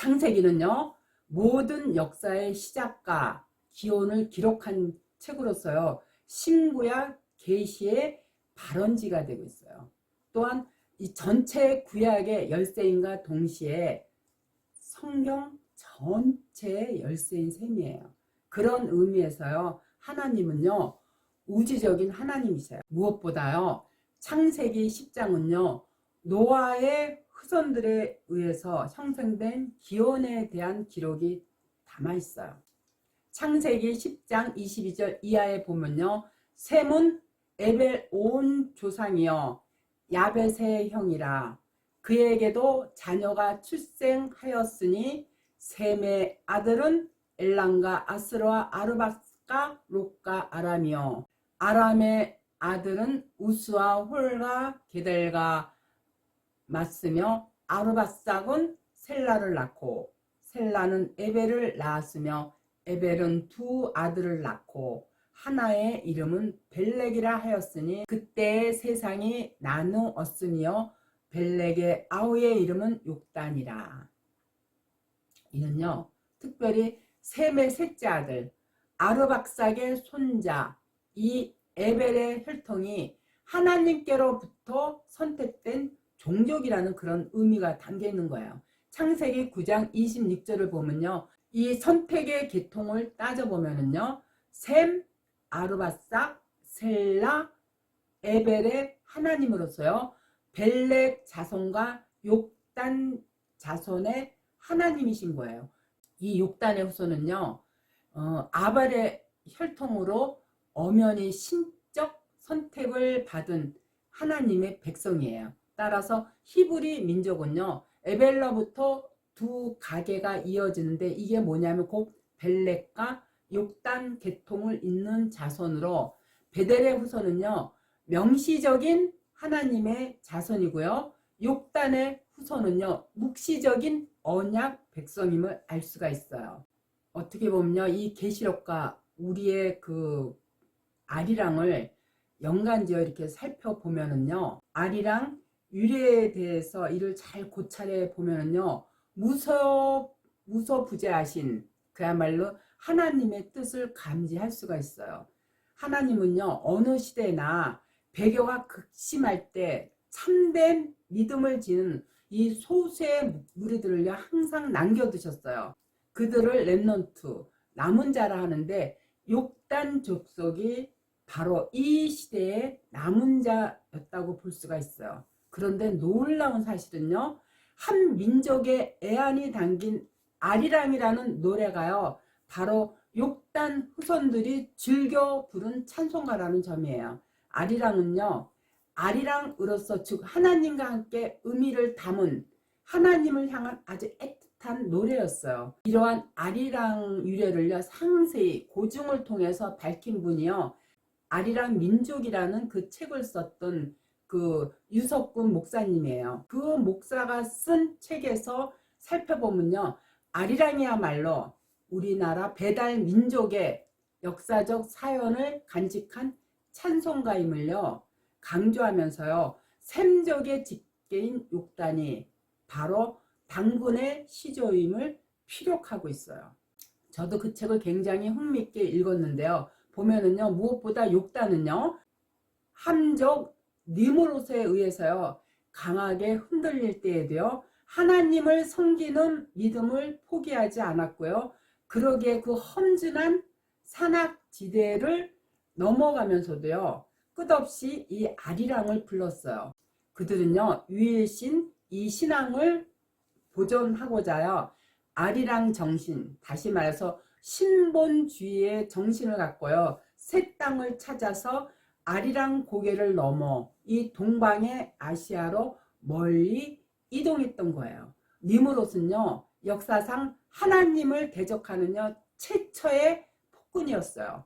창세기는요, 모든 역사의 시작과 기원을 기록한 책으로서요, 신구약 계시의 발원지가 되고 있어요. 또한 이 전체 구약의 열쇠인과 동시에 성경 전체의 열쇠인 셈이에요. 그런 의미에서요, 하나님은요, 우주적인 하나님이세요. 무엇보다요, 창세기 10장은요, 노아의 후손들에 의해서 형성된 기원에 대한 기록이 담아 있어요. 창세기 10장 22절 이하에 보면요, 셈은 에벨 온 조상이여 야벳의 형이라. 그에게도 자녀가 출생하였으니 셈의 아들은 엘람과 아스르와 아르박과 롯과 아람이요, 아람의 아들은 우스와 홀과 게델과 맞으며 아르박삭은 셀라를 낳고 셀라는 에벨을 낳았으며 에벨은 두 아들을 낳고 하나의 이름은 벨렉이라 하였으니 그때의 세상이 나누었으며 벨렉의 아우의 이름은 욕단이라. 이는요, 특별히 셈의 셋째 아들 아르박삭의 손자 이 에벨의 혈통이 하나님께로부터 선택된 종족이라는 그런 의미가 담겨 있는 거예요. 창세기 9장 26절을 보면요, 이 선택의 계통을 따져보면요, 셈, 아르박삭, 셀라, 에벨의 하나님으로서요, 벨렉 자손과 욕단 자손의 하나님이신 거예요. 이 욕단의 후손은요, 아벨의 혈통으로 엄연히 신적 선택을 받은 하나님의 백성이에요. 따라서 히브리 민족은요, 에벨로부터 두 가계가 이어지는데 이게 뭐냐면 곧 벨렉과 욕단 계통을 잇는 자손으로, 베델의 후손은요, 명시적인 하나님의 자손이고요, 욕단의 후손은요, 묵시적인 언약 백성임을 알 수가 있어요. 어떻게 보면요, 이 계시록과 우리의 그 아리랑을 연관지어 이렇게 살펴보면은요, 아리랑 유래에 대해서 이를 잘 고찰해 보면은요, 무소부재하신 그야말로 하나님의 뜻을 감지할 수가 있어요. 하나님은요, 어느 시대나 배교가 극심할 때 참된 믿음을 지닌 이 소수의 무리들을요, 항상 남겨두셨어요. 그들을 렘넌트, 남은 자라 하는데, 욕단 족속이 바로 이 시대의 남은 자였다고 볼 수가 있어요. 그런데 놀라운 사실은요, 한 민족의 애안이 담긴 아리랑이라는 노래가요, 바로 욕단 후손들이 즐겨 부른 찬송가라는 점이에요. 아리랑은요, 아리랑으로서 즉 하나님과 함께 의미를 담은 하나님을 향한 아주 애틋한 노래였어요. 이러한 아리랑 유래를요, 상세히 고증을 통해서 밝힌 분이요, 아리랑 민족이라는 그 책을 썼던 그 유석군 목사님이에요. 그 목사가 쓴 책에서 살펴보면요, 아리랑이야말로 우리나라 배달 민족의 역사적 사연을 간직한 찬송가임을요 강조하면서요, 셈족의 직계인 욕단이 바로 당군의 시조임을 피력하고 있어요. 저도 그 책을 굉장히 흥미있게 읽었는데요, 보면은요, 무엇보다 욕단은요, 함족 니므롯에 의해서요, 강하게 흔들릴 때에도요, 하나님을 섬기는 믿음을 포기하지 않았고요, 그러기에 그 험준한 산악지대를 넘어가면서도요, 끝없이 이 아리랑을 불렀어요. 그들은요, 유일신 이 신앙을 보존하고자요, 아리랑 정신, 다시 말해서 신본주의의 정신을 갖고요, 새 땅을 찾아서 아리랑 고개를 넘어 이 동방의 아시아로 멀리 이동했던 거예요. 니므롯은요, 역사상 하나님을 대적하는요, 최초의 폭군이었어요.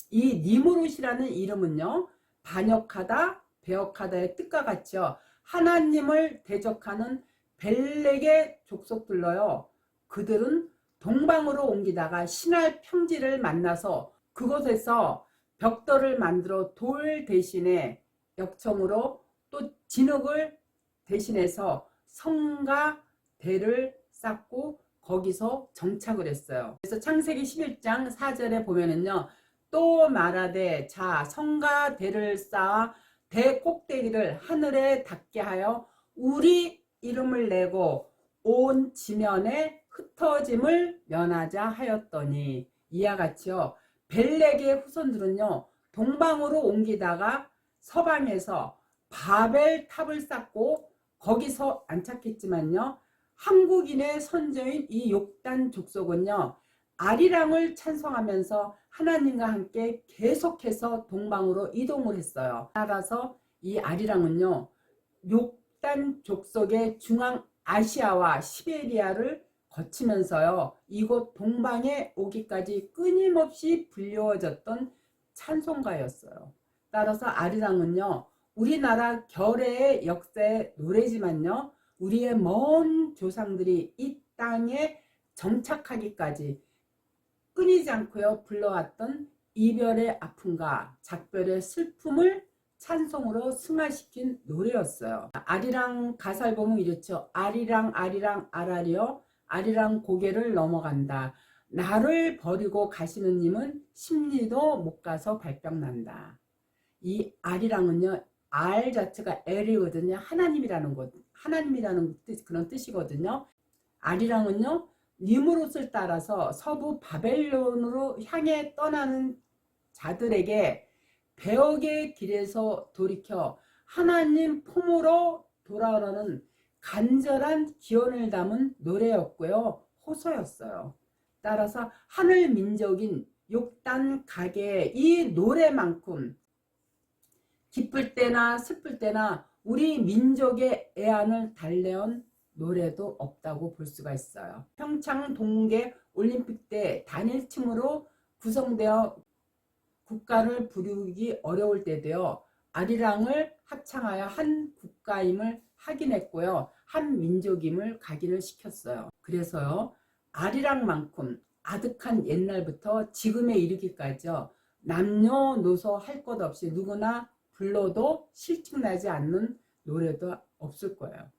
이 니므롯이라는 이름은요, 반역하다, 배역하다의 뜻과 같죠. 하나님을 대적하는 벨렉의 족속들로요, 그들은 동방으로 옮기다가 신할 평지를 만나서 그곳에서 벽돌을 만들어 돌 대신에 역청으로 또 진흙을 대신해서 성과 대를 쌓고 거기서 정착을 했어요. 그래서 창세기 11장 4절에 보면은요. 또 말하되 자 성과 대를 쌓아 대 꼭대기를 하늘에 닿게 하여 우리 이름을 내고 온 지면에 흩어짐을 면하자 하였더니 이와 같이요. 벨렉의 후손들은요. 동방으로 옮기다가 서방에서 바벨 탑을 쌓고 거기서 안착했지만요. 한국인의 선조인 이 욕단 족속은요. 아리랑을 찬송하면서 하나님과 함께 계속해서 동방으로 이동을 했어요. 따라서 이 아리랑은요. 욕단 족속의 중앙 아시아와 시베리아를 거치면서요. 이곳 동방에 오기까지 끊임없이 불려졌던 찬송가였어요. 따라서 아리랑은요. 우리나라 결의의 역사의 노래지만요. 우리의 먼 조상들이 이 땅에 정착하기까지 끊이지 않고요. 불러왔던 이별의 아픔과 작별의 슬픔을 찬송으로 승화시킨 노래였어요. 아리랑 가사를 보면 이렇죠. 아리랑 아리랑 아라리여 아리랑 고개를 넘어간다. 나를 버리고 가시는 님은 십리도 못 가서 발병난다. 이 아리랑은요. 알 자체가 엘이거든요. 하나님이라는 것, 하나님이라는 그런 뜻이거든요. 아리랑은요. 니무롯을 따라서 서부 바벨론으로 향해 떠나는 자들에게 배역의 길에서 돌이켜 하나님 품으로 돌아오라는 간절한 기원을 담은 노래였고요. 호소였어요. 따라서 하늘 민족인 욕단 가게의 이 노래만큼 기쁠 때나 슬플 때나 우리 민족의 애환을 달래온 노래도 없다고 볼 수가 있어요. 평창 동계 올림픽 때 단일팀으로 구성되어 국가를 부르기 어려울 때도요. 아리랑을 합창하여 한 국가임을 확인했고요. 한 민족임을 각인을 시켰어요. 그래서요. 아리랑만큼 아득한 옛날부터 지금에 이르기까지요. 남녀노소 할 것 없이 누구나 불러도 실증나지 않는 노래도 없을 거예요.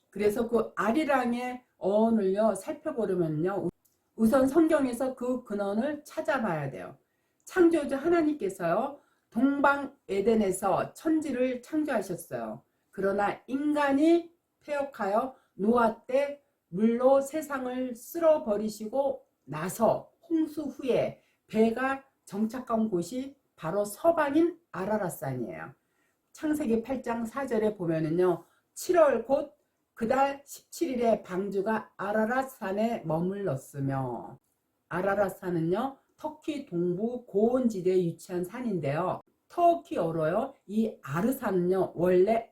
그래서 그 아리랑의 어원을요 살펴보려면요 우선 성경에서 그 근원을 찾아봐야 돼요. 창조주 하나님께서요 동방 에덴에서 천지를 창조하셨어요. 그러나 인간이 패역하여 노아 때 물로 세상을 쓸어버리시고 나서 홍수 후에 배가 정착한 곳이 바로 서방인 아라랏산이에요. 창세기 8장 4절에 보면은요 7월 곧 그달 17일에 방주가 아라랏산에 머물렀으며 아라랏산은요 터키 동부 고원지대에 위치한 산인데요. 터키어로요 이 아르산은요 원래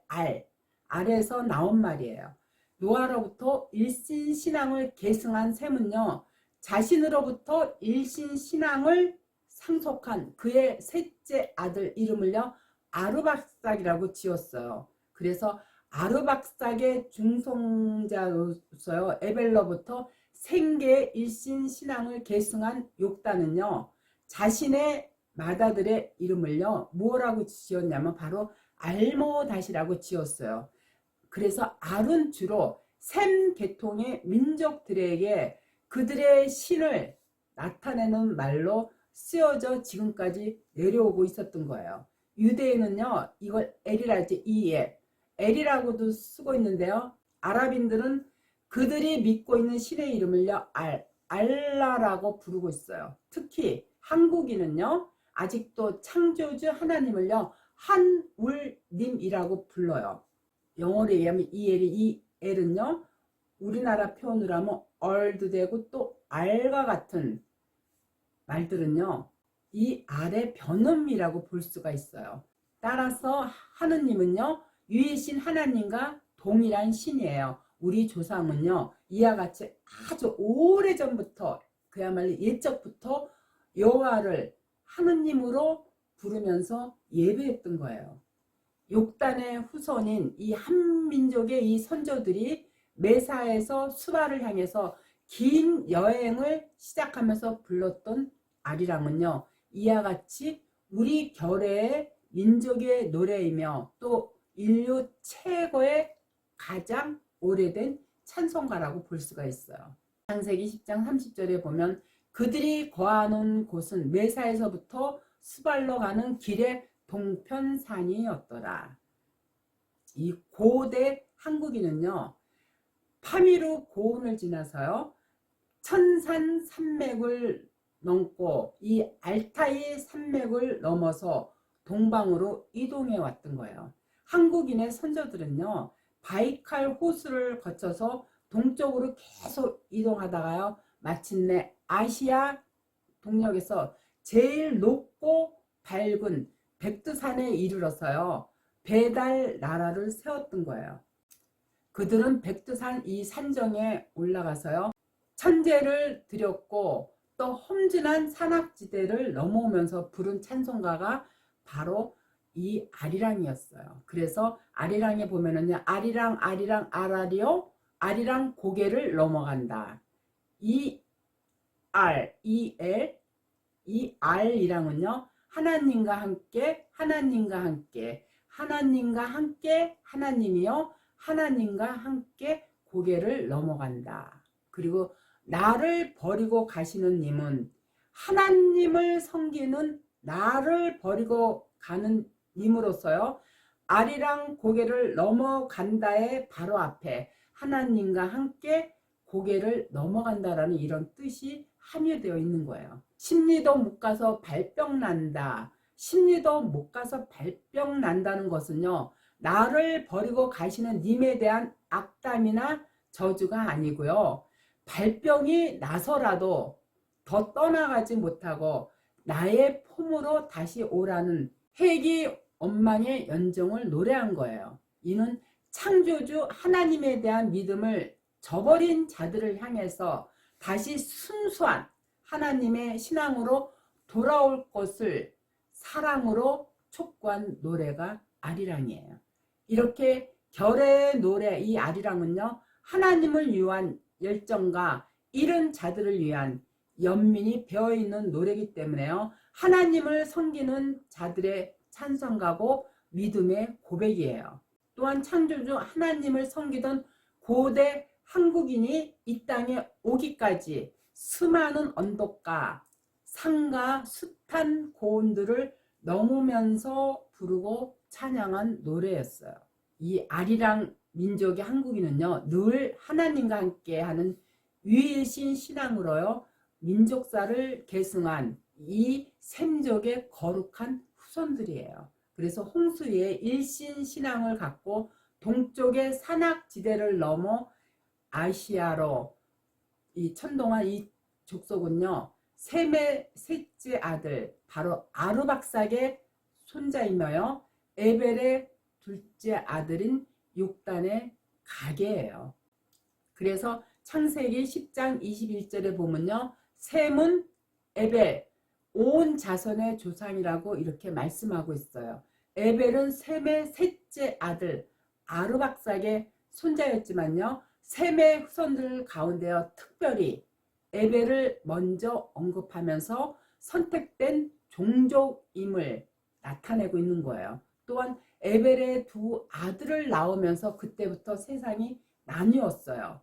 알에서 나온 말이에요. 노아로부터 일신신앙을 계승한 셈은요 자신으로부터 일신신앙을 상속한 그의 셋째 아들 이름을요 아르박삭이라고 지었어요. 그래서 아르박삭의 중송자로서요 에벨로부터 생계의 일신신앙을 계승한 욕단은요 자신의 맏아들의 이름을요 뭐라고 지었냐면 바로 알모닷이라고 지었어요. 그래서 알은 주로 셈 계통의 민족들에게 그들의 신을 나타내는 말로 쓰여져 지금까지 내려오고 있었던 거예요. 유대인은요 이걸 엘이라지 엘이라고도 쓰고 있는데요. 아랍인들은 그들이 믿고 있는 신의 이름을요 알라라고 부르고 있어요. 특히 한국인은요 아직도 창조주 하나님을요 한울님이라고 불러요. 영어로 얘기하면 이 엘은요 우리나라 표현으로 하면 얼도 되고 또 알과 같은 말들은요 이 알의 변음이라고 볼 수가 있어요. 따라서 하느님은요 유일신 하나님과 동일한 신이에요. 우리 조상은요 이와 같이 아주 오래전부터 그야말로 옛적부터 여호와를 하느님으로 부르면서 예배했던 거예요. 욕단의 후손인 이 한민족의 이 선조들이 메사에서 수바를 향해서 긴 여행을 시작하면서 불렀던 아리랑은요 이와 같이 우리 결의의 민족의 노래이며 또 인류 최고의 가장 오래된 찬송가라고 볼 수가 있어요. 창세기 10장 30절에 보면 그들이 거하는 곳은 메사에서부터 수발로 가는 길의 동편산이었더라. 이 고대 한국인은요, 파미르 고운을 지나서요, 천산 산맥을 넘고 이 알타이 산맥을 넘어서 동방으로 이동해 왔던 거예요. 한국인의 선조들은요, 바이칼 호수를 거쳐서 동쪽으로 계속 이동하다가요, 마침내 아시아 동력에서 제일 높고 밝은 백두산에 이르러서요, 배달 나라를 세웠던 거예요. 그들은 백두산 이 산정에 올라가서요, 천재를 드렸고 또 험준한 산악지대를 넘어오면서 부른 찬송가가 바로 이 아리랑이었어요. 그래서 아리랑에 보면은요, 아리랑 아리랑 아라리오 아리랑 고개를 넘어간다. 이 R, 이 L, 이 R이랑은요, 하나님과 함께 하나님과 함께 하나님과 함께 하나님이요 하나님과 함께 고개를 넘어간다. 그리고 나를 버리고 가시는 님은 하나님을 섬기는 나를 버리고 가는 님으로서요, 아리랑 고개를 넘어간다의 바로 앞에 하나님과 함께 고개를 넘어간다라는 이런 뜻이 함유되어 있는 거예요. 십리도 못 가서 발병 난다. 십리도 못 가서 발병 난다는 것은요, 나를 버리고 가시는 님에 대한 악담이나 저주가 아니고요, 발병이 나서라도 더 떠나가지 못하고 나의 품으로 다시 오라는 회귀원망의 연정을 노래한 거예요. 이는 창조주 하나님에 대한 믿음을 저버린 자들을 향해서 다시 순수한 하나님의 신앙으로 돌아올 것을 사랑으로 촉구한 노래가 아리랑이에요. 이렇게 결의 노래 이 아리랑은요, 하나님을 위한 열정과 잃은 자들을 위한 연민이 배어있는 노래이기 때문에요, 하나님을 섬기는 자들의 찬송가고 믿음의 고백이에요. 또한 창조주 하나님을 섬기던 고대 한국인이 이 땅에 오기까지 수많은 언덕과 산과 숱한 고원들을 넘으면서 부르고 찬양한 노래였어요. 이 아리랑 민족의 한국인은요, 늘 하나님과 함께하는 유일신 신앙으로요, 민족사를 계승한 이 샘족의 거룩한 후손들이에요. 그래서 홍수 위에 일신 신앙을 갖고 동쪽의 산악지대를 넘어 아시아로 이 천동한 이 족속은요, 셈의 셋째 아들 바로 아르박삭의 손자이며요, 에벨의 둘째 아들인 욕단의 가게예요. 그래서 창세기 10장 21절에 보면요, 셈은 에벨 온 자손의 조상이라고 이렇게 말씀하고 있어요. 에벨은 셈의 셋째 아들 아르박삭의 손자였지만요, 셈의 후손들 가운데요, 특별히 에벨을 먼저 언급하면서 선택된 종족임을 나타내고 있는 거예요. 또한 에벨의 두 아들을 낳으면서 그때부터 세상이 나뉘었어요.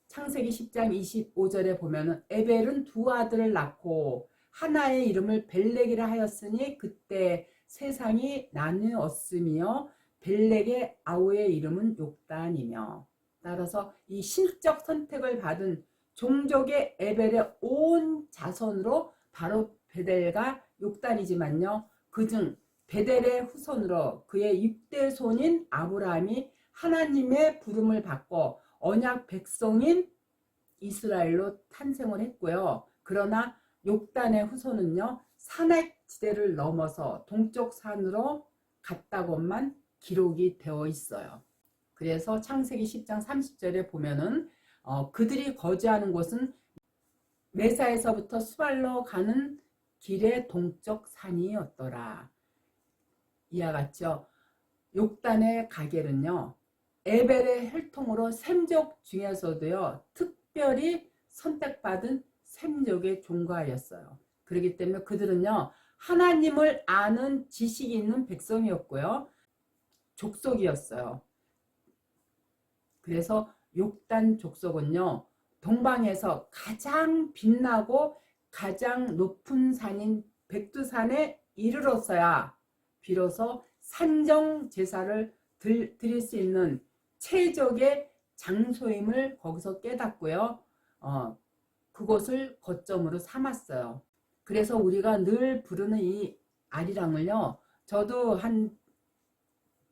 창세기 10장 25절에 보면 에벨은 두 아들을 낳고 하나의 이름을 벨렉이라 하였으니 그때 세상이 나누었으며 벨렉의 아우의 이름은 욕단이며, 따라서 이 신적 선택을 받은 종족의 에벨의 온 자손으로 바로 베델과 욕단이지만요, 그중 베델의 후손으로 그의 6대 손인 아브라함이 하나님의 부름을 받고 언약 백성인 이스라엘로 탄생을 했고요. 그러나 욕단의 후손은요, 산악지대를 넘어서 동쪽 산으로 갔다고만 기록이 되어 있어요. 그래서 창세기 10장 30절에 보면은 그들이 거주하는 곳은 메사에서부터 수발로 가는 길의 동쪽 산이었더라. 이와 같죠. 욕단의 가겔은요, 에벨의 혈통으로 셈족 중에서도요, 특별히 선택받은 셈족의 종가였어요. 그렇기 때문에 그들은요, 하나님을 아는 지식이 있는 백성이었고요, 족속이었어요. 그래서 욕단 족속은요, 동방에서 가장 빛나고 가장 높은 산인 백두산에 이르렀어야 비로소 산정 제사를 드릴 수 있는 최적의 장소임을 거기서 깨닫고요. 그곳을 거점으로 삼았어요. 그래서 우리가 늘 부르는 이 아리랑을요. 저도 한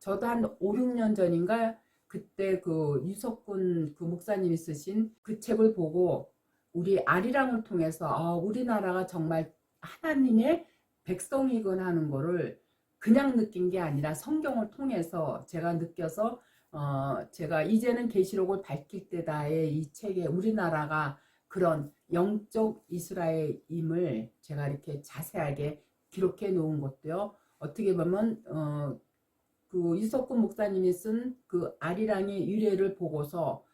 5, 6년 전인가 그때 그 유석군 그 목사님이 쓰신 그 책을 보고 우리 아리랑을 통해서 우리나라가 정말 하나님의 백성이구나 하는 거를 그냥 느낀 게 아니라 성경을 통해서 제가 느껴서 제가 이제는 계시록을 밝힐 때다의 이 책에 우리나라가 그런 영적 이스라엘임을 제가 이렇게 자세하게 기록해 놓은 것도요. 어떻게 보면 그 유석군 목사님이 쓴 그 아리랑의 유래를 보고서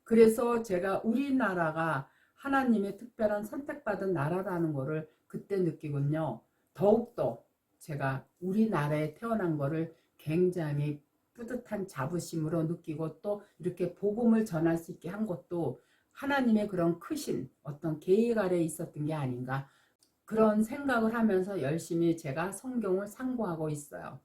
그래서 제가 우리나라가 하나님의 특별한 선택받은 나라라는 거를 그때 느끼군요. 더욱더 제가 우리나라에 태어난 거를 굉장히 뿌듯한 자부심으로 느끼고 또 이렇게 복음을 전할 수 있게 한 것도 하나님의 그런 크신 어떤 계획 아래에 있었던 게 아닌가 그런 생각을 하면서 열심히 제가 성경을 상고하고 있어요.